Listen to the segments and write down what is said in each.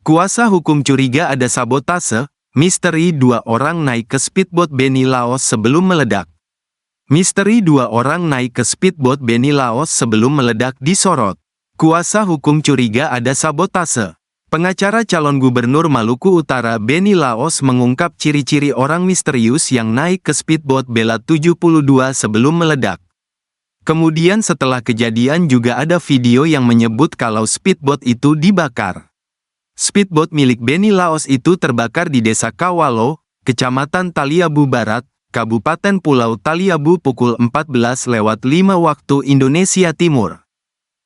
Kuasa hukum curiga ada sabotase, misteri dua orang naik ke speedboat Benny Laos sebelum meledak. Misteri dua orang naik ke speedboat Benny Laos sebelum meledak disorot. Kuasa hukum curiga ada sabotase. Pengacara calon gubernur Maluku Utara Benny Laos mengungkap ciri-ciri orang misterius yang naik ke speedboat Bella 72 sebelum meledak. Kemudian setelah kejadian juga ada video yang menyebut kalau speedboat itu dibakar. Speedboat milik Benny Laos itu terbakar di Desa Kawalo, Kecamatan Taliabu Barat, Kabupaten Pulau Taliabu pukul 14.05 waktu Indonesia Timur.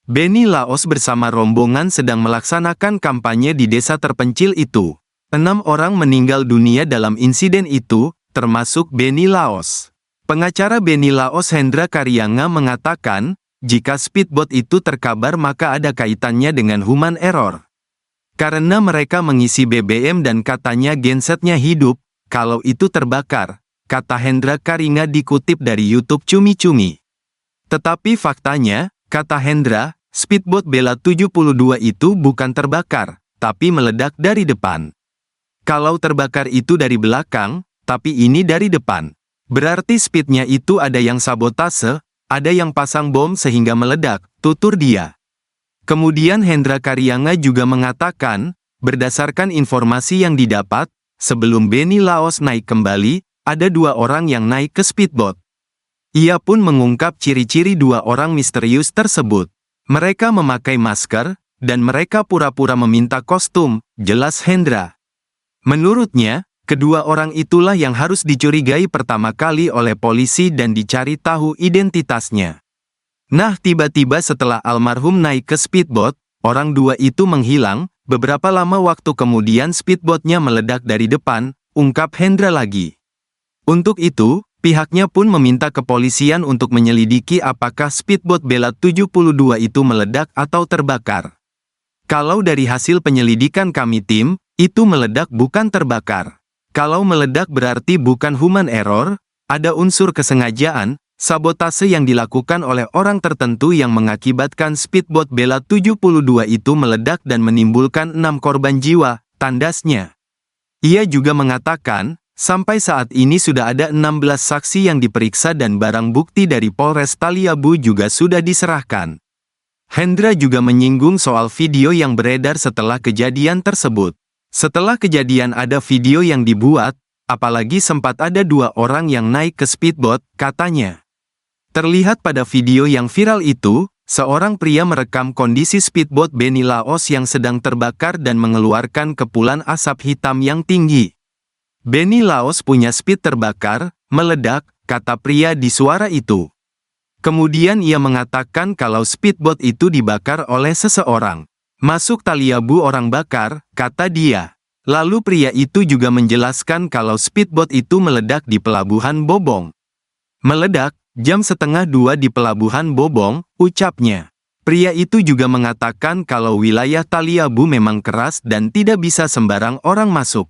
Benny Laos bersama rombongan sedang melaksanakan kampanye di desa terpencil itu. 6 orang meninggal dunia dalam insiden itu, termasuk Benny Laos. Pengacara Benny Laos Hendra Karyanga mengatakan, jika speedboat itu terkabar maka ada kaitannya dengan human error. Karena mereka mengisi BBM dan katanya gensetnya hidup, kalau itu terbakar, kata Hendra Karyanga dikutip dari YouTube Cumi Cumi. Tetapi faktanya, kata Hendra, speedboat Bella 72 itu bukan terbakar, tapi meledak dari depan. Kalau terbakar itu dari belakang, tapi ini dari depan. Berarti speednya itu ada yang sabotase, ada yang pasang bom sehingga meledak, tutur dia. Kemudian Hendra Karyanga juga mengatakan, berdasarkan informasi yang didapat, sebelum Benny Laos naik kembali, ada 2 orang yang naik ke speedboat. Ia pun mengungkap ciri-ciri 2 orang misterius tersebut. Mereka memakai masker, dan mereka pura-pura meminta kostum, jelas Hendra. Menurutnya, kedua orang itulah yang harus dicurigai pertama kali oleh polisi dan dicari tahu identitasnya. Nah, tiba-tiba setelah almarhum naik ke speedboat, orang 2 itu menghilang, beberapa lama waktu kemudian speedboatnya meledak dari depan, ungkap Hendra lagi. Untuk itu, pihaknya pun meminta kepolisian untuk menyelidiki apakah speedboat Bella 72 itu meledak atau terbakar. Kalau dari hasil penyelidikan kami tim, itu meledak bukan terbakar. Kalau meledak berarti bukan human error, ada unsur kesengajaan, sabotase yang dilakukan oleh orang tertentu yang mengakibatkan speedboat Bella 72 itu meledak dan menimbulkan 6 korban jiwa, tandasnya. Ia juga mengatakan, sampai saat ini sudah ada 16 saksi yang diperiksa dan barang bukti dari Polres Taliabu juga sudah diserahkan. Hendra juga menyinggung soal video yang beredar setelah kejadian tersebut. Setelah kejadian ada video yang dibuat, apalagi sempat ada 2 orang yang naik ke speedboat, katanya. Terlihat pada video yang viral itu, seorang pria merekam kondisi speedboat Benny Laos yang sedang terbakar dan mengeluarkan kepulan asap hitam yang tinggi. Benny Laos punya speed terbakar, meledak, kata pria di suara itu. Kemudian ia mengatakan kalau speedboat itu dibakar oleh seseorang. Masuk Taliabu orang bakar, kata dia. Lalu pria itu juga menjelaskan kalau speedboat itu meledak di Pelabuhan Bobong. Meledak, jam 1:30 di Pelabuhan Bobong, ucapnya. Pria itu juga mengatakan kalau wilayah Taliabu memang keras dan tidak bisa sembarang orang masuk.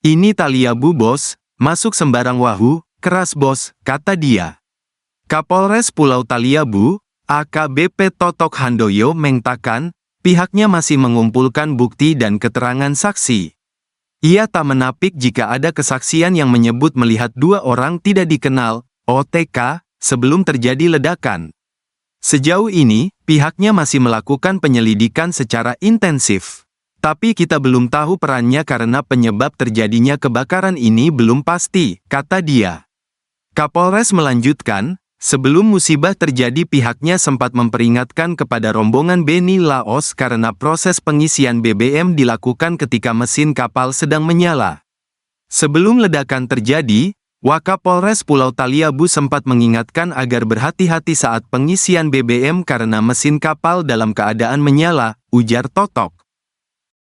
Ini Taliabu bos, masuk sembarang wahu, keras bos, kata dia. Kapolres Pulau Taliabu, AKBP Totok Handoyo mengatakan, pihaknya masih mengumpulkan bukti dan keterangan saksi. Ia tak menapik jika ada kesaksian yang menyebut melihat 2 orang tidak dikenal, OTK, sebelum terjadi ledakan. Sejauh ini, pihaknya masih melakukan penyelidikan secara intensif. Tapi kita belum tahu perannya karena penyebab terjadinya kebakaran ini belum pasti, kata dia. Kapolres melanjutkan, sebelum musibah terjadi pihaknya sempat memperingatkan kepada rombongan Benny Laos karena proses pengisian BBM dilakukan ketika mesin kapal sedang menyala. Sebelum ledakan terjadi, Wakapolres Pulau Taliabu sempat mengingatkan agar berhati-hati saat pengisian BBM karena mesin kapal dalam keadaan menyala, ujar Totok.